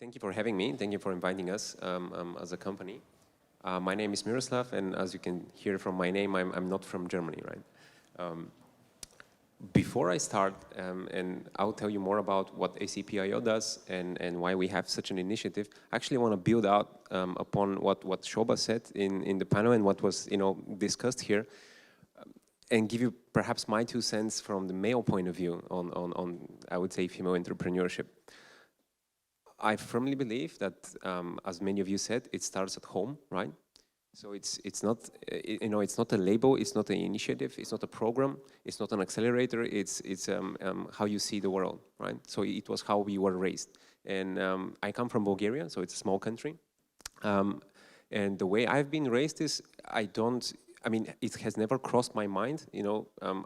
Thank you for having me. Thank you for inviting us as a company. My name is Miroslav, and as you can hear from my name, I'm not from Germany, right? Before I start, and I'll tell you more about what ACPIO does and why we have such an initiative, I actually want to build out upon what Shoba said in the panel and what was discussed here, and give you perhaps my 2 cents from the male point of view on I would say, female entrepreneurship. I firmly believe that, as many of you said, it starts at home, right? So it's not it's not a label, it's not an initiative, it's not a program, it's not an accelerator. It's how you see the world, right? So it was how we were raised, and I come from Bulgaria, so it's a small country, and the way I've been raised is I mean, it has never crossed my mind,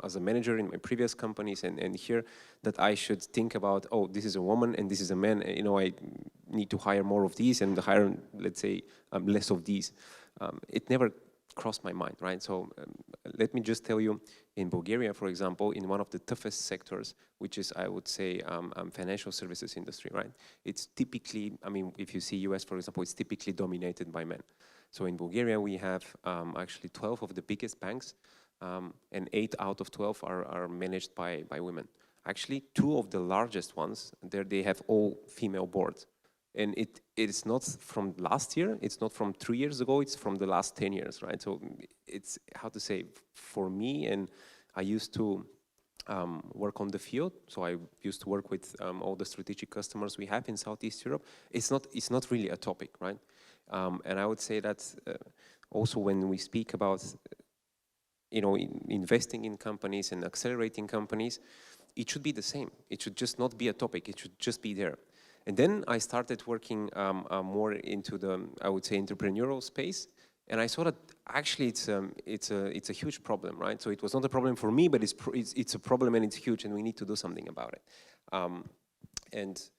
as a manager in my previous companies and here, that I should think about, oh, this is a woman and this is a man, I need to hire more of these and hire, let's say, less of these. It never crossed my mind, right? So let me just tell you, in Bulgaria, for example, in one of the toughest sectors, which is, I would say, financial services industry, right? It's typically, I mean, if you see US, for example, it's typically dominated by men. So in Bulgaria, we have actually 12 of the biggest banks, and 8 out of 12 are managed by women. Actually, 2 of the largest ones, they have all female boards. And it's not from last year, it's not from 3 years ago, it's from the last 10 years, right? So it's, how to say, for me, and I used to work on the field, so I used to work with all the strategic customers we have in Southeast Europe. It's not really a topic, right? And I would say that also when we speak about investing in companies and accelerating companies, it should be the same. It should just not be a topic, it should just be there. And then I started working more into the, I would say, entrepreneurial space, and I saw that actually it's a huge problem, right? So it was not a problem for me, but it's a problem and it's huge, and we need to do something about it. And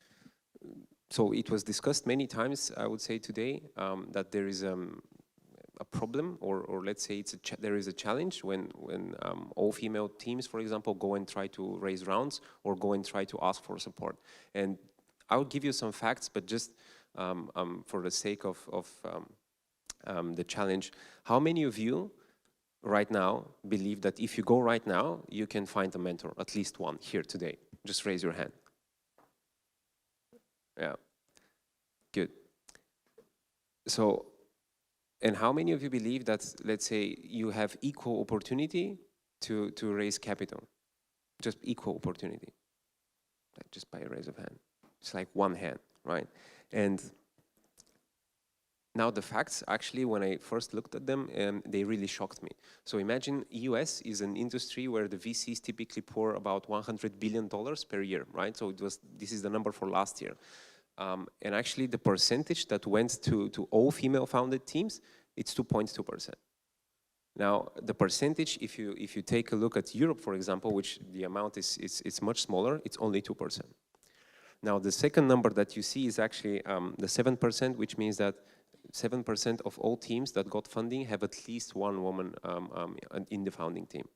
so it was discussed many times, I would say today, that there is a problem, or let's say there is a challenge when all female teams, for example, go and try to raise rounds or go and try to ask for support. And I'll give you some facts, but just for the sake of the challenge, how many of you right now believe that if you go right now, you can find a mentor, at least one here today? Just raise your hand. Yeah, good. So, and how many of you believe that, let's say, you have equal opportunity to raise capital? Just equal opportunity, like just by a raise of hand. It's like one hand, right? And now the facts, actually, when I first looked at them, they really shocked me. So imagine US is an industry where the VCs typically pour about $100 billion per year, right? So this is the number for last year. And actually the percentage that went to all female founded teams, it's 2.2%. Now the percentage, if you take a look at Europe, for example, which the amount is much smaller, it's only 2%. Now the second number that you see is actually the 7%, which means that 7% of all teams that got funding have at least one woman in the founding team.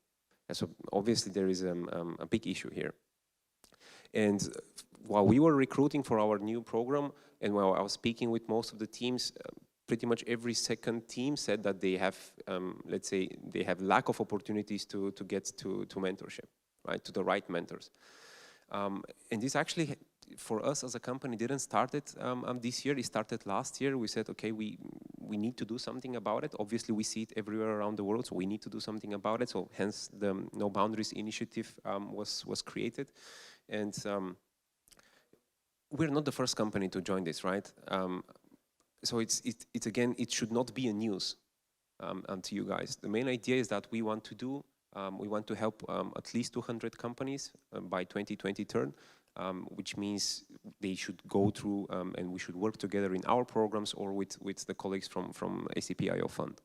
And so obviously there is a big issue here. And while we were recruiting for our new program, and while I was speaking with most of the teams, pretty much every second team said that they have, let's say, they have lack of opportunities to get to mentorship, right, to the right mentors. And this actually, for us as a company, didn't start it this year. It started last year. We said, okay, we need to do something about it. Obviously, we see it everywhere around the world, so we need to do something about it. So hence the No Boundaries initiative was created. And we're not the first company to join this, right? So it's again, it should not be a news to you guys. The main idea is that we want to help at least 200 companies by 2023, which means they should go through and we should work together in our programs or with the colleagues from ACPIO Fund.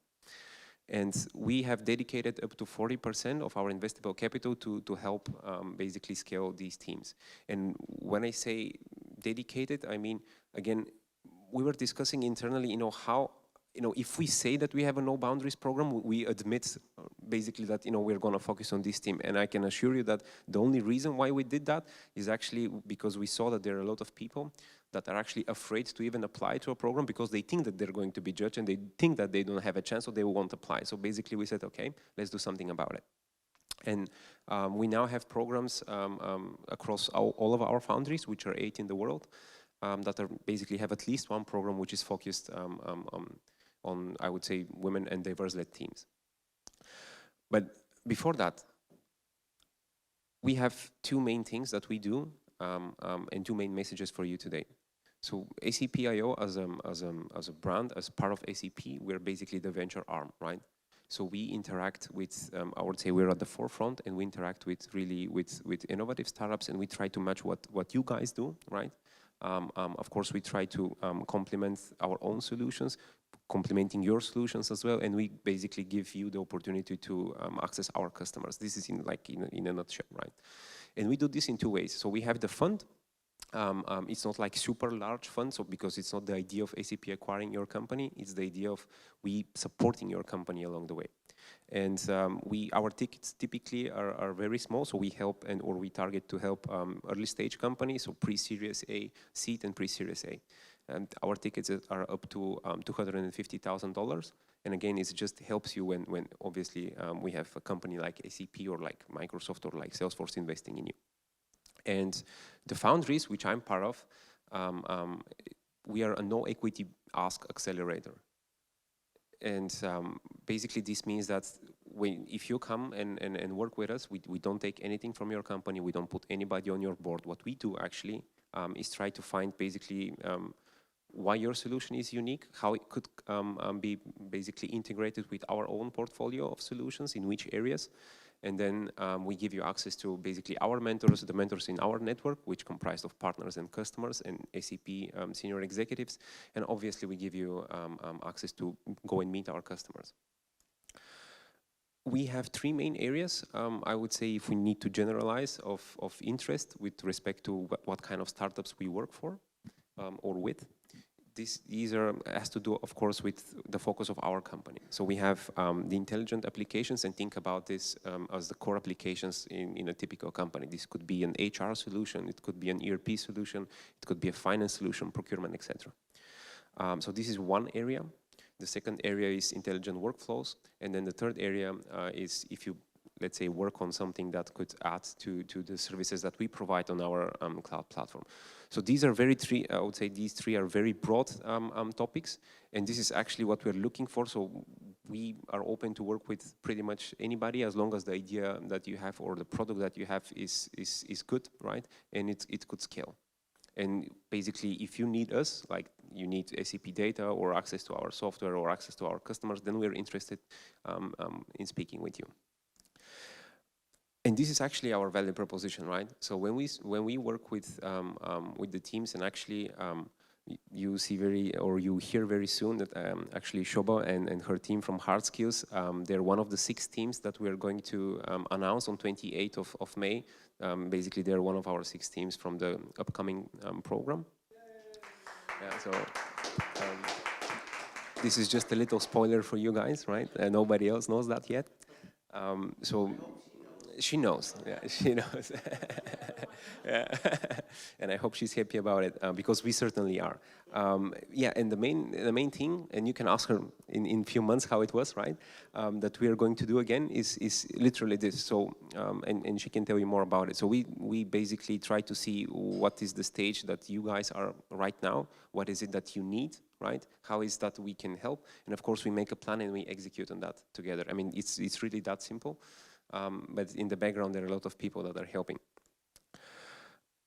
And we have dedicated up to 40% of our investable capital to help basically scale these teams. And when I say dedicated, I mean, again, we were discussing internally, how if we say that we have a no boundaries program, we admit basically that, we're going to focus on this team. And I can assure you that the only reason why we did that is actually because we saw that there are a lot of people that are actually afraid to even apply to a program because they think that they're going to be judged and they think that they don't have a chance, so they won't apply. So basically we said, okay, let's do something about it. And we now have programs across all of our foundries, which are 8 in the world, that are basically have at least one program which is focused on, I would say, women and diverse-led teams. But before that, we have 2 main things that we do and 2 main messages for you today. So ACPIO as a brand, as part of ACP, we're basically the venture arm, right? So we interact with, I would say we're at the forefront, and we interact with innovative startups, and we try to match what you guys do, right? Of course, we try to complement our own solutions, complementing your solutions as well, and we basically give you the opportunity to access our customers. This is in a nutshell, right? And we do this in 2 ways. So we have the fund. It's not like super large fund, so because it's not the idea of ACP acquiring your company, it's the idea of we supporting your company along the way. And our tickets typically are very small, so we help or we target to help early stage companies, so pre-Series A, seed and pre-Series A. And our tickets are up to $250,000. And again, it just helps you when obviously we have a company like ACP or like Microsoft or like Salesforce investing in you. And the Foundries, which I'm part of, we are a no equity ask accelerator. And basically this means that if you come and work with us, we don't take anything from your company, we don't put anybody on your board. What we do actually is try to find basically why your solution is unique, how it could be basically integrated with our own portfolio of solutions, in which areas. And then we give you access to basically our mentors, the mentors in our network, which comprised of partners and customers and ACP senior executives. And obviously we give you access to go and meet our customers. We have 3 main areas, I would say, if we need to generalize of interest with respect to what kind of startups we work for or with. These has to do, of course, with the focus of our company. So we have the intelligent applications, and think about this as the core applications in a typical company. This could be an HR solution, it could be an ERP solution, it could be a finance solution, procurement, etc. So this is one area. The second area is intelligent workflows, and then the third area is if you, let's say, work on something that could add to the services that we provide on our cloud platform. So these are I would say these 3 are very broad topics, and this is actually what we're looking for. So we are open to work with pretty much anybody as long as the idea that you have or the product that you have is good, right? And it could scale. And basically, if you need us, like you need ACP data or access to our software or access to our customers, then we're interested in speaking with you. And this is actually our value proposition, right? So when we work with the teams, and actually you hear very soon that actually Shoba and her team from Hard Skills, they're one of the 6 teams that we're going to announce on 28th of May. Basically, they're one of our 6 teams from the upcoming program. Yeah, so this is just a little spoiler for you guys, right? Nobody else knows that yet. So she knows, yeah, she knows. Yeah. And I hope she's happy about it, because we certainly are. Yeah, and the main thing, and you can ask her in a few months how it was, right? That we are going to do again is literally this. So, and she can tell you more about it. So we basically try to see what is the stage that you guys are right now. What is it that you need, right? How is that we can help? And of course, we make a plan and we execute on that together. I mean, it's really that simple. But in the background, there are a lot of people that are helping.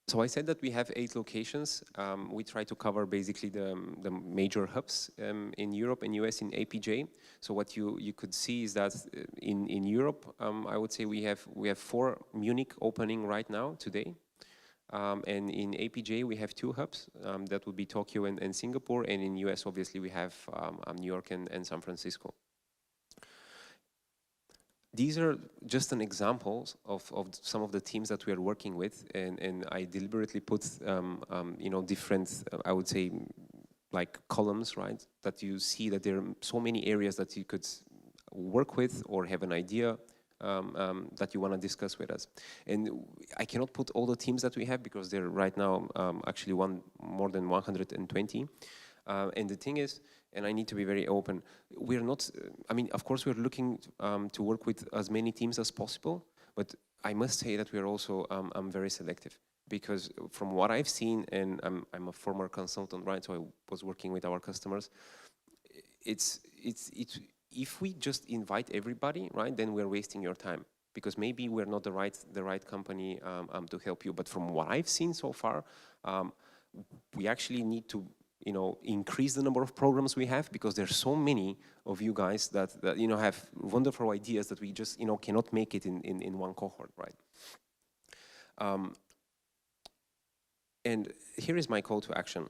So I said that we have 8 locations. We try to cover basically the major hubs in Europe and US in APJ. So what you could see is that in Europe, I would say we have 4 Munich opening right now today. And in APJ, we have 2 hubs. That would be Tokyo and Singapore. And in US, obviously, we have New York and San Francisco. These are just an examples of some of the teams that we are working with, and I deliberately put different, I would say, like columns, right? That you see that there are so many areas that you could work with or have an idea that you want to discuss with us. And I cannot put all the teams that we have because they're right now actually more than 120. And the thing is, and I need to be very open, we're not, I mean, of course we're looking to work with as many teams as possible, but I must say that we're also very selective. Because from what I've seen, and I'm a former consultant, right? So I was working with our customers. It's if we just invite everybody, right, then we're wasting your time because maybe we're not the right company to help you. But from what I've seen so far, we actually need to increase the number of programs we have because there's so many of you guys that have wonderful ideas that we just cannot make it in one cohort, right? And here is my call to action.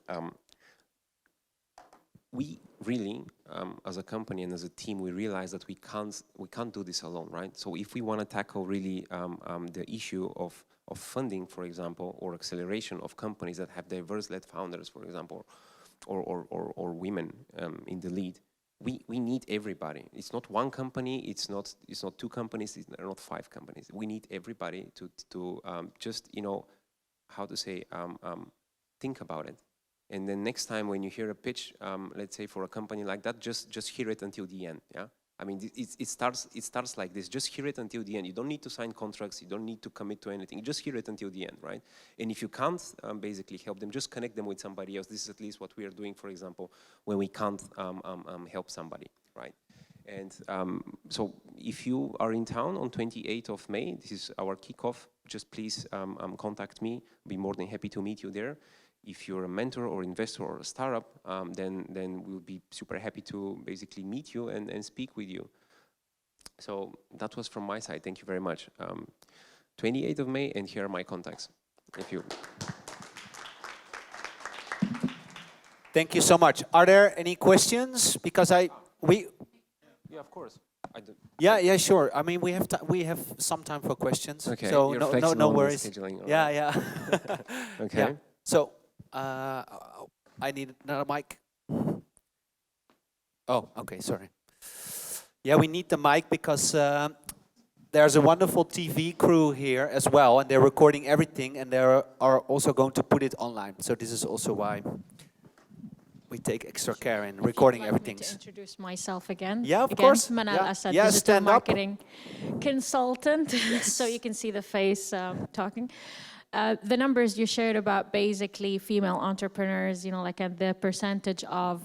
We really, as a company and as a team, we realize that we can't do this alone, right? So if we want to tackle really the issue of funding, for example, or acceleration of companies that have diverse-led founders, for example, or women in the lead, we need everybody. It's not one company. It's not two companies. It's not 5 companies. We need everybody to just how to say, think about it. And then next time when you hear a pitch, let's say for a company like that, just hear it until the end, yeah? I mean, it starts like this, just hear it until the end. You don't need to sign contracts, you don't need to commit to anything, just hear it until the end, right? And if you can't basically help them, just connect them with somebody else. This is at least what we are doing, for example, when we can't help somebody, right? And so if you are in town on 28th of May, this is our kickoff, just please contact me. I'll be more than happy to meet you there. If you're a mentor or investor or a startup, then we'll be super happy to basically meet you and speak with you. So that was from my side. Thank you very much. 28th of May, and here are my contacts. If you. Thank you so much. Are there any questions? Because Yeah, of course. Yeah, sure. I mean, we have some time for questions. Okay. So you're no worries. Scheduling. Yeah. Okay. Yeah. So I need another mic. Oh, okay. Sorry. Yeah, we need the mic because there's a wonderful TV crew here as well, and they're recording everything, and they are also going to put it online. So this is also why we take extra care in recording everything. Me to introduce myself again. Yeah, of course. Manal Assad, yeah, digital marketing consultant. Yes. So you can see the face talking. The numbers you shared about basically female entrepreneurs, like at the percentage of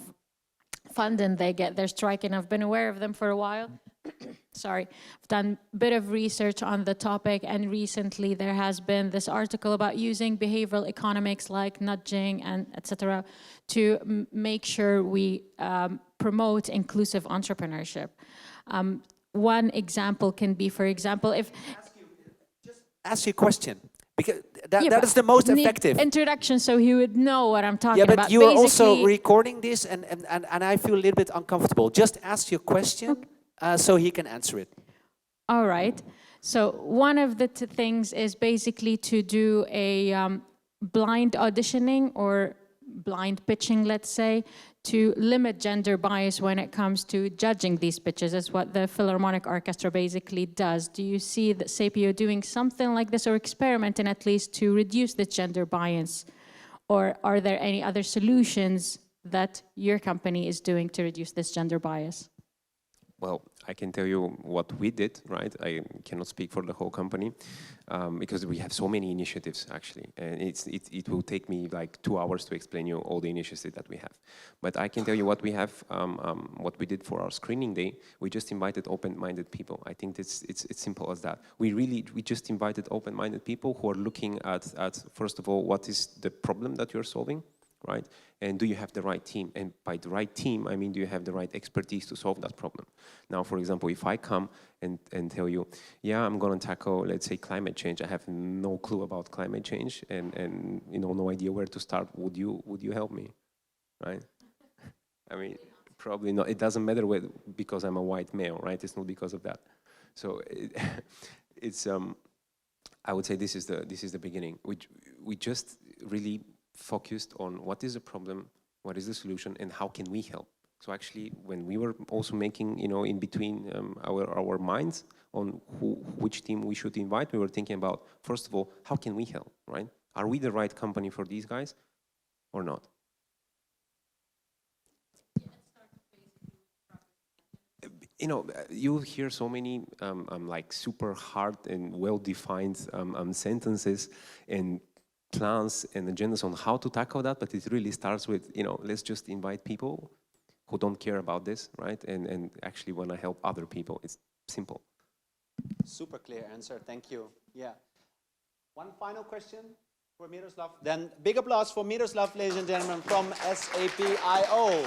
funding they get, they're striking. I've been aware of them for a while. Sorry, I've done a bit of research on the topic, and recently there has been this article about using behavioral economics like nudging and etc. to make sure we promote inclusive entrepreneurship. One example can be, for example, if just ask you a question. Because that is the most effective. Introduction, so he would know what I'm talking about. Yeah, but you are also recording this, and I feel a little bit uncomfortable. Just ask your question so he can answer it. All right. So one of the things is basically to do a blind auditioning or blind pitching, let's say, to limit gender bias when it comes to judging these pitches. That's what the Philharmonic Orchestra basically does. Do you see that Sapio doing something like this, or experimenting at least to reduce the gender bias? Or are there any other solutions that your company is doing to reduce this gender bias? Well, I can tell you what we did, right? I cannot speak for the whole company because we have so many initiatives, actually. And it will take me like 2 hours to explain you all the initiatives that we have. But I can tell you what we have, what we did for our screening day. We just invited open-minded people. I think it's simple as that. We just invited open-minded people who are looking at, first of all, what is the problem that you're solving, right? And do you have the right team? And by the right team, I mean, do you have the right expertise to solve that problem? Now, for example, if I come and tell you, yeah, I'm going to tackle, let's say, climate change. I have no clue about climate change and no idea where to start. Would you help me, right? I mean, probably not. It doesn't matter because I'm a white male, right? It's not because of that. So it's I would say this is the beginning. We just really focused on what is the problem, what is the solution, and how can we help? So actually, when we were also making, in between our minds on which team we should invite, we were thinking about, first of all, how can we help, right? Are we the right company for these guys or not? You hear so many like super hard and well-defined sentences and plans and agendas on how to tackle that, but it really starts with, let's just invite people who don't care about this, right? And actually want to help other people. It's simple. Super clear answer, thank you. Yeah. One final question for Miroslav. Then big applause for Miroslav, ladies and gentlemen, from SAP.io.